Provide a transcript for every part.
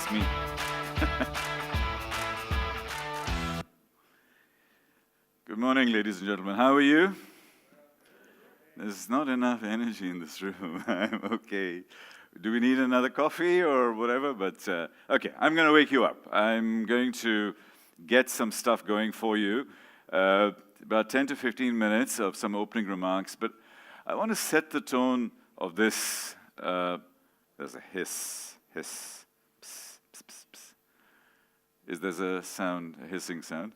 just me. Good morning, ladies and gentlemen. How are you? There's not enough energy in this room. I'm okay. Do we need another coffee or whatever? But okay, I'm going to wake you up. I'm going to get some stuff going for you. About 10 to 15 minutes of some opening remarks. But I want to set the tone of this. There's a hiss, pss, pss, pss, pss. There's a sound, a hissing sound?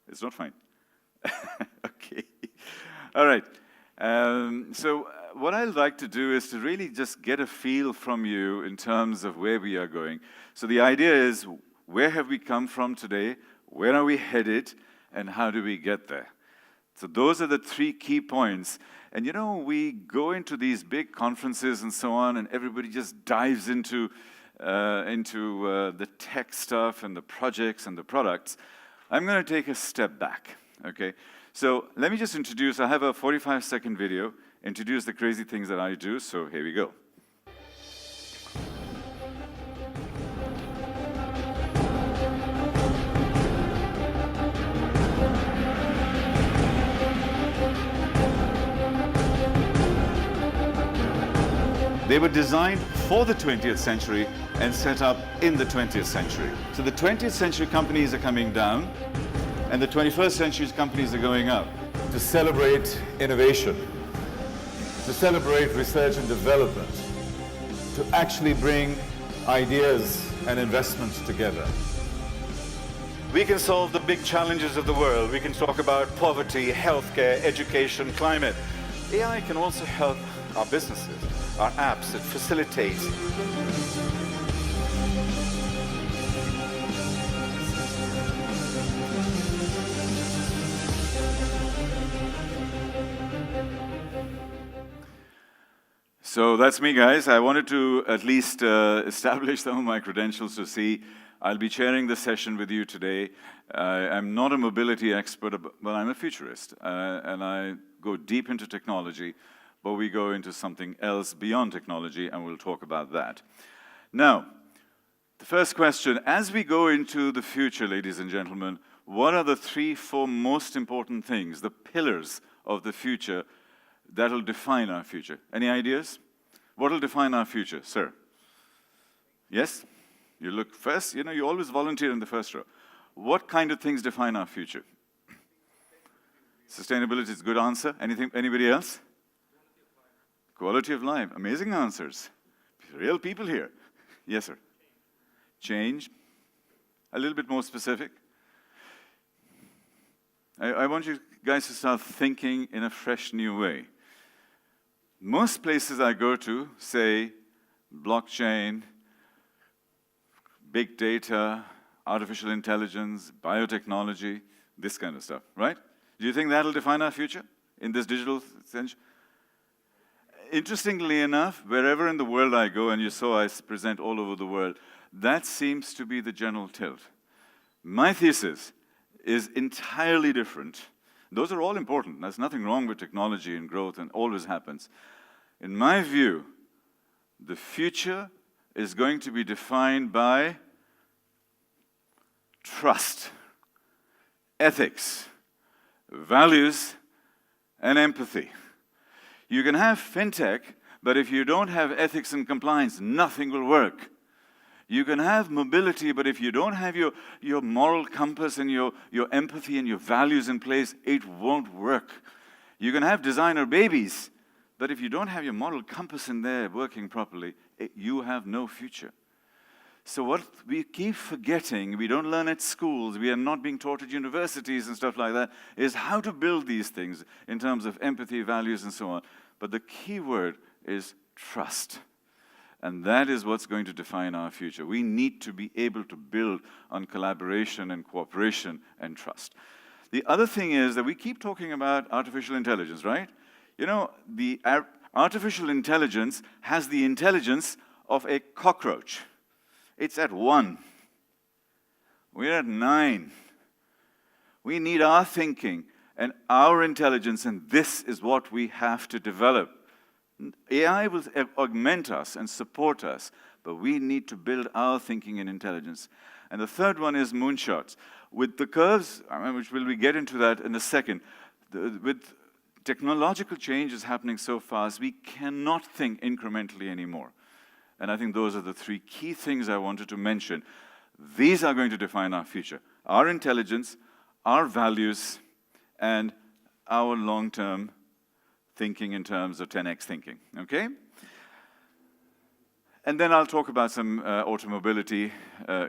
It's not fine. Okay. All right. So what I'd like to do is to really just get a feel from you in terms of where we are going. So the idea is, where have we come from today? Where are we headed? And how do we get there? So those are the three key points. And you know, we go into these big conferences and so on, and everybody just dives into the tech stuff and the projects and the products. I'm going to take a step back, okay? So let me just introduce, I have a 45-second video, introduce the crazy things that I do, so here we go. They were designed for the 20th century and set up in the 20th century. So the 20th century companies are coming down, and the 21st century companies are going up. To celebrate innovation, to celebrate research and development, to actually bring ideas and investments together. We can solve the big challenges of the world. We can talk about poverty, healthcare, education, climate. AI can also help our businesses, our apps. It facilitates. So that's me, guys. I wanted to at least establish some of my credentials to see. I'll be chairing the session with you today. I'm not a mobility expert, but I'm a futurist. And I go deep into technology, but we go into something else beyond technology, and we'll talk about that. Now, the first question, as we go into the future, ladies and gentlemen, what are the 3-4 most important things, the pillars of the future that will define our future? Any ideas? What will define our future, sir? Yes? You look first. You know, you always volunteer in the first row. What kind of things define our future? Sustainability is a good answer. Anything? Anybody else? Quality of life. Amazing answers. Real people here. Yes, sir. Change. A little bit more specific. I want you guys to start thinking in a fresh, new way. Most places I go to say blockchain, big data, artificial intelligence, biotechnology, this kind of stuff, right? Do you think that'll define our future in this digital century? Interestingly enough, wherever in the world I go, and you saw I present all over the world, that seems to be the general tilt. My thesis is entirely different. Those are all important. There's nothing wrong with technology and growth, and always happens. In my view, the future is going to be defined by trust, ethics, values, and empathy. You can have fintech, but if you don't have ethics and compliance, nothing will work. You can have mobility, but if you don't have your moral compass and your empathy and your values in place, it won't work. You can have designer babies, but if you don't have your moral compass in there working properly, you have no future. So what we keep forgetting, we don't learn at schools, we are not being taught at universities and stuff like that, is how to build these things in terms of empathy, values, and so on. But the key word is trust. And that is what's going to define our future. We need to be able to build on collaboration and cooperation and trust. The other thing is that we keep talking about artificial intelligence, right? You know, the artificial intelligence has the intelligence of a cockroach. It's at 1. We're at 9. We need our thinking and our intelligence, and this is what we have to develop. AI will augment us and support us, but we need to build our thinking and intelligence. And the third one is moonshots. With the curves, which we get into that in a second, with technological changes happening so fast, we cannot think incrementally anymore. And I think those are the three key things I wanted to mention. These are going to define our future. Our intelligence, our values, and our long-term thinking in terms of 10x thinking, okay? And then I'll talk about some automobility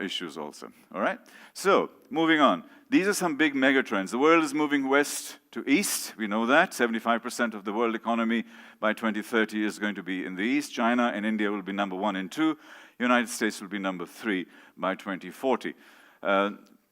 issues also, all right? So, moving on. These are some big megatrends. The world is moving west to east, we know that. 75% of the world economy by 2030 is going to be in the east. China and India will be number 1 and 2. United States will be number 3 by 2040.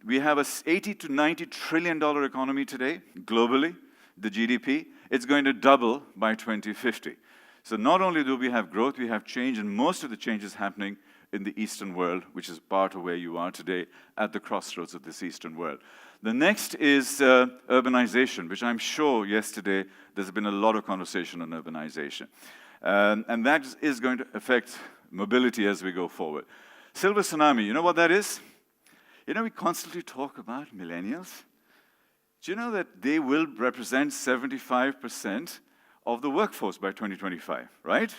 We have a $80 to $90 trillion economy today, globally, the GDP. It's going to double by 2050. So not only do we have growth, we have change, and most of the change is happening in the Eastern world, which is part of where you are today, at the crossroads of this Eastern world. The next is urbanization, which I'm sure yesterday there's been a lot of conversation on urbanization. And that is going to affect mobility as we go forward. Silver tsunami, you know what that is? You know, we constantly talk about millennials. Do you know that they will represent 75% of the workforce by 2025, right?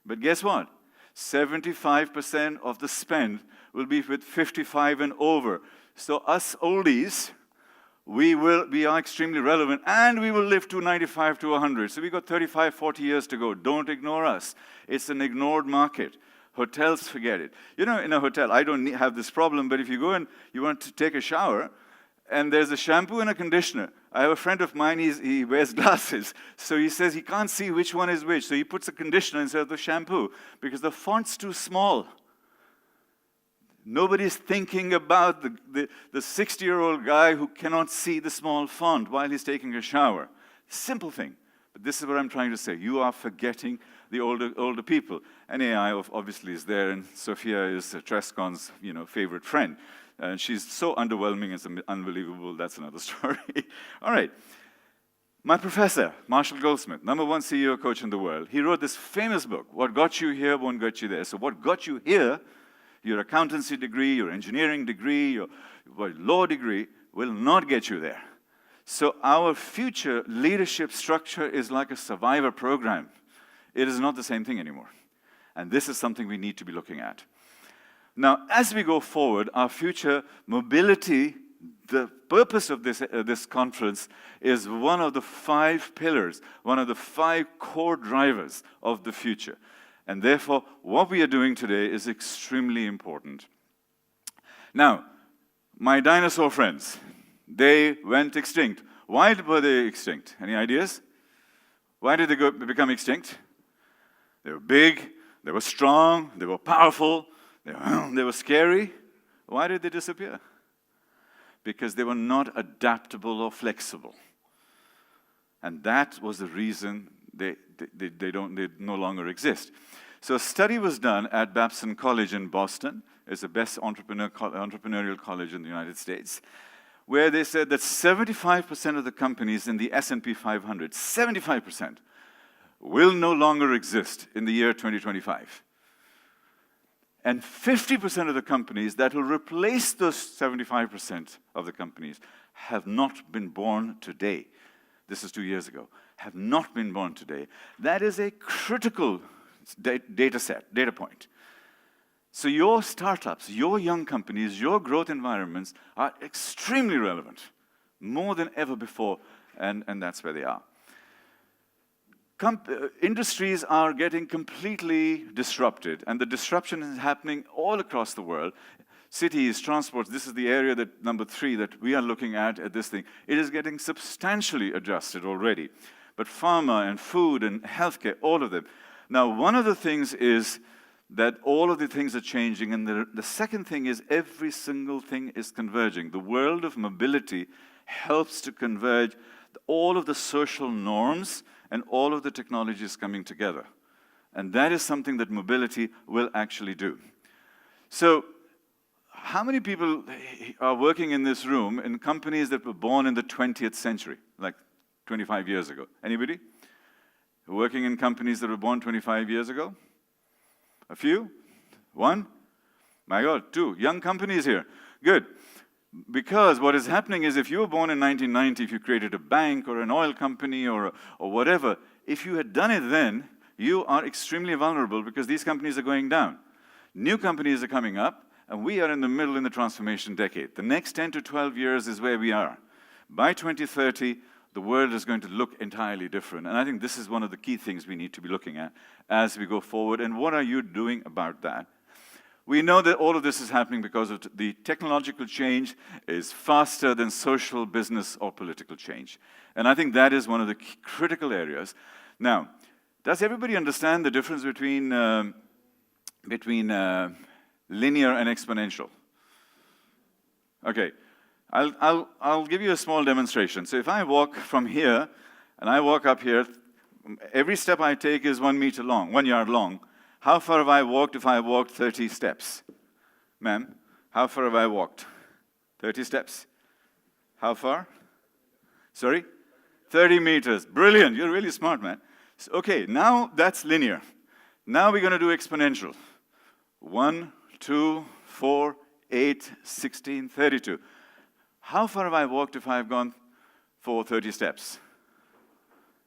But guess what? 75% of the spend will be with 55 and over. So us oldies, we are extremely relevant, and we will live to 95 to 100. So we've got 35, 40 years to go. Don't ignore us. It's an ignored market. Hotels, forget it. You know, in a hotel, I don't have this problem, but if you go and you want to take a shower, and there's a shampoo and a conditioner. I have a friend of mine, he wears glasses, so he says he can't see which one is which, so he puts a conditioner instead of the shampoo, because the font's too small. Nobody's thinking about the 60-year-old guy who cannot see the small font while he's taking a shower. Simple thing. But this is what I'm trying to say. You are forgetting the older people. And AI obviously is there, and Sophia is Trescon's favorite friend. And she's so underwhelming, it's unbelievable. That's another story. All right. My professor, Marshall Goldsmith, #1 CEO coach in the world, he wrote this famous book, What Got You Here Won't Get You There. So what got you here, your accountancy degree, your engineering degree, your law degree, will not get you there. So our future leadership structure is like a survivor program. It is not the same thing anymore. And this is something we need to be looking at. Now, as we go forward, our future mobility, the purpose of this conference is one of the 5 pillars, one of the 5 core drivers of the future. And therefore, what we are doing today is extremely important. Now, my dinosaur friends, they went extinct. Why were they extinct? Any ideas? Why did they become extinct? They were big, they were strong, they were powerful, they were scary. Why did they disappear? Because they were not adaptable or flexible. And that was the reason they no longer exist. So a study was done at Babson College in Boston. It's the best entrepreneurial college in the United States, where they said that 75% of the companies in the S&P 500, 75%, will no longer exist in the year 2025. And 50% of the companies that will replace those 75% of the companies have not been born today. This is 2 years ago. Have not been born today. That is a critical data point. So your startups, your young companies, your growth environments are extremely relevant, more than ever before, and that's where they are. Industries are getting completely disrupted, and the disruption is happening all across the world. Cities, transports, this is the area that #3 that we are looking at this thing. It is getting substantially adjusted already. But pharma and food and healthcare, all of them. Now, one of the things is that all of the things are changing, and the second thing is every single thing is converging. The world of mobility helps to converge all of the social norms and all of the technologies coming together. And that is something that mobility will actually do. So, how many people are working in this room in companies that were born in the 20th century, like 25 years ago? Anybody? Working in companies that were born 25 years ago? A few? One? My God, two. Young companies here. Good. Because what is happening is if you were born in 1990, if you created a bank or an oil company or whatever, if you had done it then, you are extremely vulnerable because these companies are going down. New companies are coming up, and we are in the middle in the transformation decade. The next 10 to 12 years is where we are. By 2030, the world is going to look entirely different. And I think this is one of the key things we need to be looking at as we go forward. And what are you doing about that? We know that all of this is happening because of the technological change is faster than social, business, or political change. And I think that is one of the critical areas. Now, does everybody understand the difference between linear and exponential? Okay, I'll give you a small demonstration. So if I walk from here, and I walk up here, every step I take is 1 meter long, 1 yard long. How far have I walked if I walked 30 steps? Ma'am, how far have I walked? 30 steps. How far? Sorry? 30 meters. Brilliant. You're really smart, man. So, okay, now that's linear. Now we're going to do exponential. 1, 2, 4, 8, 16, 32. How far have I walked if I've gone for 30 steps?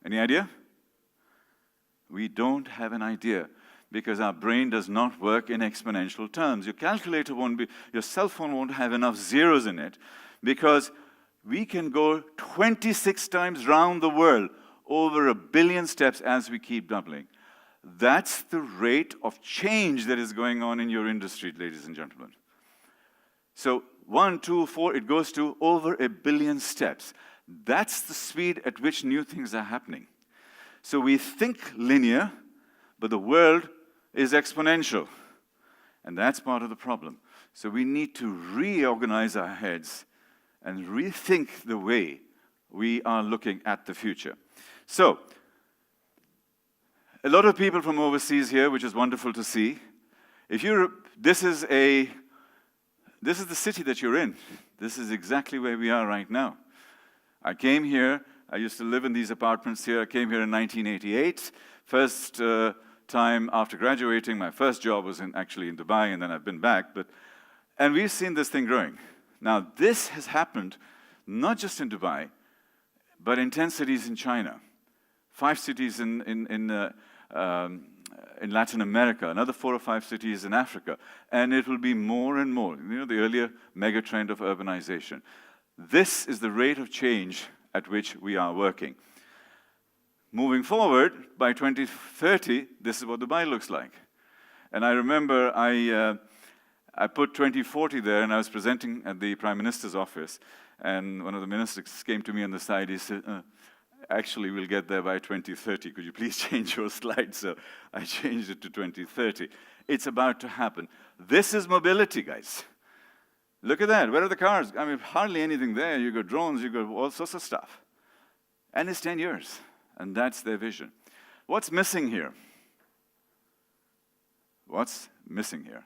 Any idea? We don't have an idea because our brain does not work in exponential terms. Your calculator won't be, your cell phone won't have enough zeros in it because we can go 26 times round the world over 1 billion steps as we keep doubling. That's the rate of change that is going on in your industry, ladies and gentlemen. So 1, 2, 4, it goes to over 1 billion steps. That's the speed at which new things are happening. So we think linear, but the world is exponential. And that's part of the problem. So we need to reorganize our heads and rethink the way we are looking at the future. So, a lot of people from overseas here, which is wonderful to see. This is the city that you're in. This is exactly where we are right now. I came here, I used to live in these apartments here. I came here in 1988. First time after graduating, my first job was actually in Dubai, and then I've been back. And we've seen this thing growing. Now, this has happened not just in Dubai, but in 10 cities in China, 5 cities in Latin America, another 4 or 5 cities in Africa, and it will be more and more. You know, the earlier mega trend of urbanization. This is the rate of change at which we are working. Moving forward, by 2030, this is what Dubai looks like. And I remember I put 2040 there, and I was presenting at the Prime Minister's office, and one of the ministers came to me on the side. He said, actually, we'll get there by 2030. Could you please change your slide? So I changed it to 2030. It's about to happen. This is mobility, guys. Look at that. Where are the cars? I mean, hardly anything there. You got drones, you got all sorts of stuff. And it's 10 years. And that's their vision. What's missing here? What's missing here?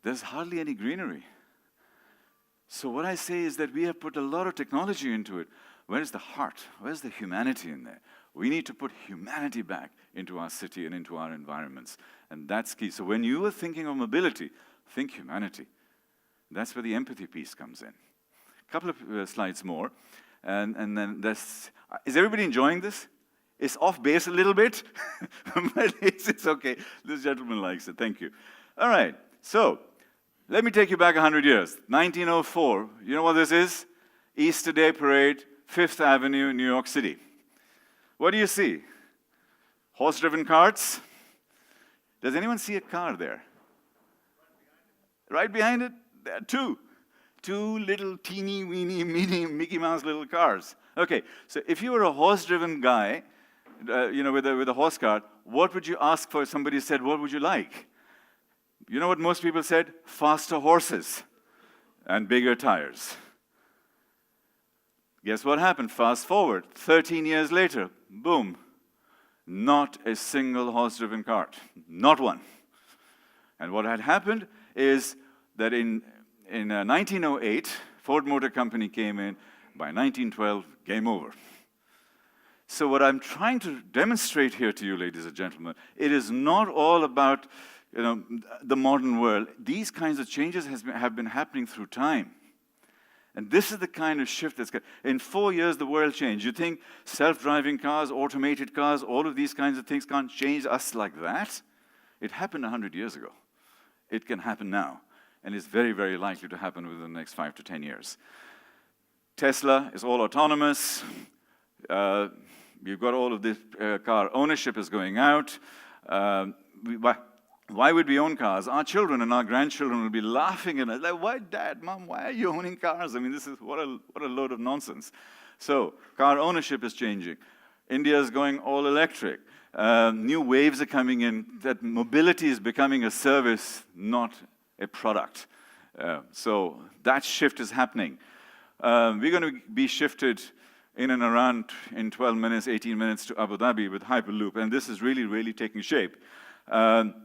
There's hardly any greenery. So what I say is that we have put a lot of technology into it. Where's the heart? Where's the humanity in there? We need to put humanity back into our city and into our environments. And that's key. So when you are thinking of mobility, think humanity. That's where the empathy piece comes in. A couple of slides more. And then is everybody enjoying this? It's off base a little bit, but it's okay. This gentleman likes it. Thank you. All right. So let me take you back 100 years. 1904. You know what this is? Easter Day Parade, 5th Avenue, New York City. What do you see? Horse-driven carts? Does anyone see a car there? Right behind it? There are 2. 2 little teeny weeny Mickey Mouse little cars. Okay, so if you were a horse-driven guy, with a horse cart, what would you ask for if somebody said, what would you like? You know what most people said? Faster horses and bigger tires. Guess what happened? Fast forward, 13 years later, boom. Not a single horse-driven cart. Not one. And what had happened is that in 1908, Ford Motor Company came in. By 1912, game over. So what I'm trying to demonstrate here to you, ladies and gentlemen, it is not all about the modern world. These kinds of changes have been happening through time. And this is the kind of shift that's got. In 4 years, the world changed. You think self-driving cars, automated cars, all of these kinds of things can't change us like that? It happened 100 years ago. It can happen now. And it's very, very likely to happen within the next 5 to 10 years. Tesla is all autonomous. You've got all of this car ownership is going out. Why would we own cars? Our children and our grandchildren will be laughing at us. Like, why, Dad, Mom, why are you owning cars? I mean, this is what a load of nonsense. So, car ownership is changing. India is going all electric. New waves are coming in. That mobility is becoming a service, not a product. So, that shift is happening. We're going to be shifted in and around in 12 minutes, 18 minutes to Abu Dhabi with Hyperloop, and this is really, really taking shape.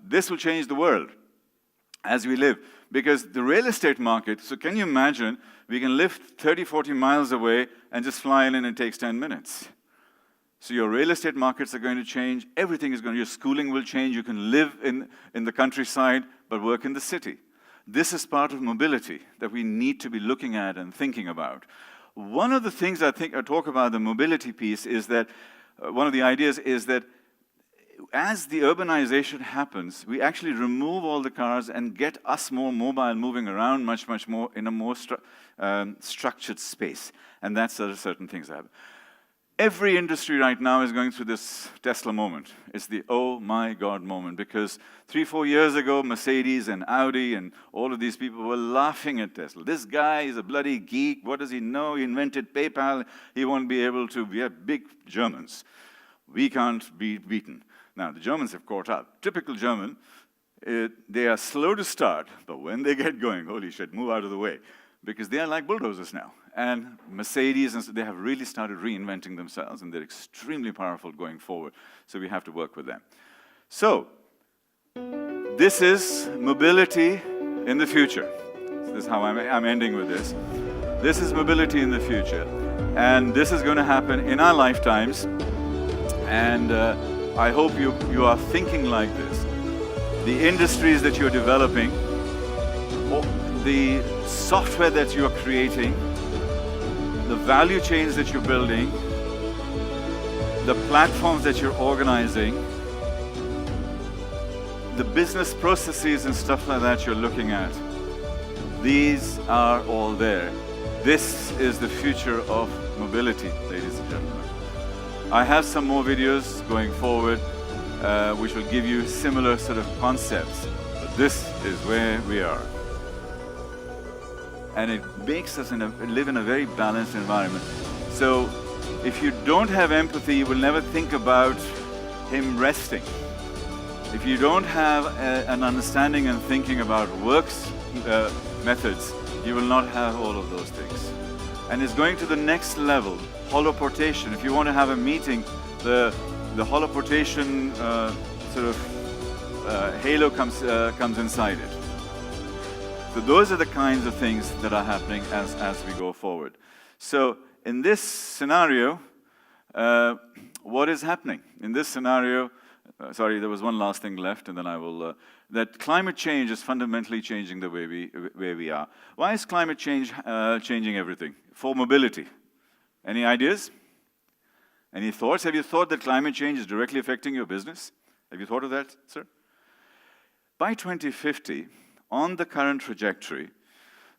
This will change the world as we live, because the real estate market, so can you imagine, we can live 30, 40 miles away and just fly in and it takes 10 minutes. So your real estate markets are going to change, everything is going to, your schooling will change, you can live in the countryside but work in the city. This is part of mobility that we need to be looking at and thinking about. One of the things I talk about the mobility piece is that, one of the ideas is that as the urbanization happens, we actually remove all the cars and get us more mobile, moving around much, much more in a more structured space. And that's certain things that happen. Every industry right now is going through this Tesla moment. It's the oh my God moment, because 3-4 years ago, Mercedes and Audi and all of these people were laughing at Tesla. This guy is a bloody geek. What does he know? He invented PayPal. He won't be able to. We are big Germans. We can't be beaten. Now, the Germans have caught up. Typical German, they are slow to start, but when they get going, holy shit, move out of the way, because they are like bulldozers now. And Mercedes, and so they have really started reinventing themselves, and they're extremely powerful going forward. So we have to work with them. So, this is mobility in the future. This is how I'm ending with this. This is mobility in the future. And this is going to happen in our lifetimes. And I hope you are thinking like this. The industries that you're developing, the software that you're creating, the value chains that you're building, the platforms that you're organizing, the business processes and stuff like that you're looking at, these are all there. This is the future of mobility, ladies and gentlemen. I have some more videos going forward which will give you similar sort of concepts, but this is where we are. And it makes us live in a very balanced environment. So if you don't have empathy, you will never think about him resting. If you don't have an understanding and thinking about works methods, you will not have all of those things. And it's going to the next level, holoportation. If you want to have a meeting, the holoportation sort of halo comes inside it. So those are the kinds of things that are happening as we go forward. So in this scenario, what is happening? In this scenario, sorry, there was one last thing left, and then I will, that climate change is fundamentally changing the way we are. Why is climate change changing everything? For mobility. Any ideas? Any thoughts? Have you thought that climate change is directly affecting your business? Have you thought of that, sir? By 2050, on the current trajectory,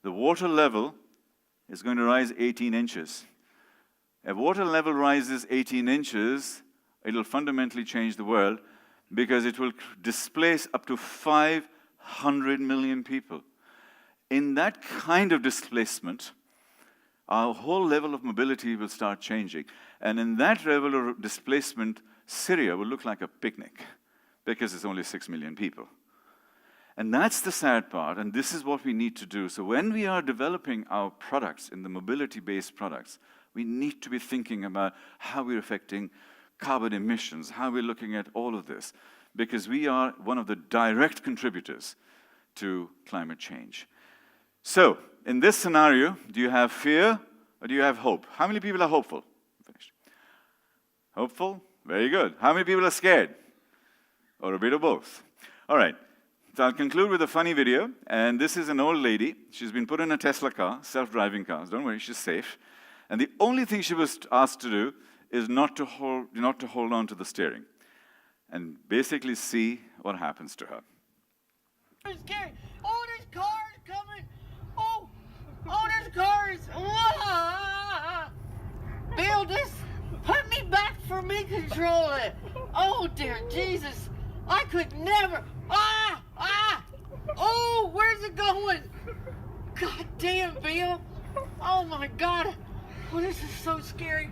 the water level is going to rise 18 inches. If water level rises 18 inches, it'll fundamentally change the world, because it will displace up to 500 million people. In that kind of displacement, our whole level of mobility will start changing. And in that level of displacement, Syria will look like a picnic, because it's only 6 million people. And that's the sad part, and this is what we need to do. So when we are developing our products, in the mobility-based products, we need to be thinking about how we're affecting carbon emissions, how we're looking at all of this, because we are one of the direct contributors to climate change. So, in this scenario, do you have fear or do you have hope? How many people are hopeful? Finished. Hopeful? Very good. How many people are scared? Or a bit of both? All right. So I'll conclude with a funny video. And this is an old lady. She's been put in a Tesla car, self-driving cars. Don't worry, she's safe. And the only thing she was asked to do is not to hold on to the steering. And basically see what happens to her. I'm scared. Oh, there's cars coming. Oh, there's cars. Ah! Bill, just put me back for me control it. Oh, dear Jesus. I could never. Oh, where's it going? God damn, Bill. Oh, my God. Oh, this is so scary.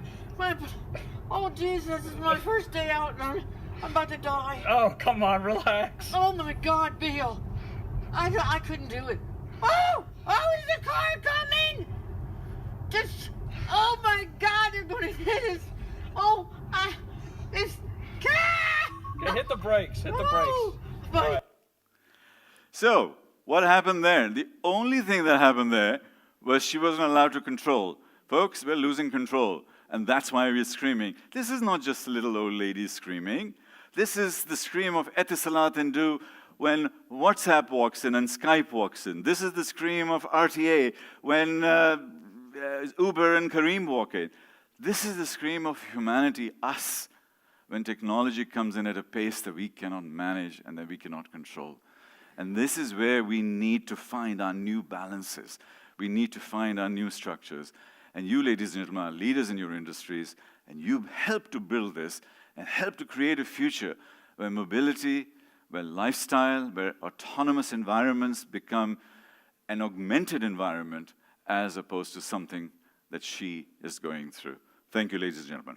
Oh, Jesus, this is my first day out, and I'm about to die. Oh, come on, relax. Oh, my God, Bill. I couldn't do it. Oh, is the car coming? Oh my God, they're going to hit us. Oh, it's, Okay, hit the brakes, hit the Whoa! brakes. But- All right. So, what happened there? The only thing that happened there was she wasn't allowed to control. Folks, we're losing control, and that's why we're screaming. This is not just a little old lady screaming. This is the scream of Etisalat and Do when WhatsApp walks in and Skype walks in. This is the scream of RTA when Uber and Kareem walk in. This is the scream of humanity, us, when technology comes in at a pace that we cannot manage and that we cannot control. And this is where we need to find our new balances. We need to find our new structures. And you, ladies and gentlemen, are leaders in your industries, and you help to build this and help to create a future where mobility, where lifestyle, where autonomous environments become an augmented environment as opposed to something that she is going through. Thank you, ladies and gentlemen.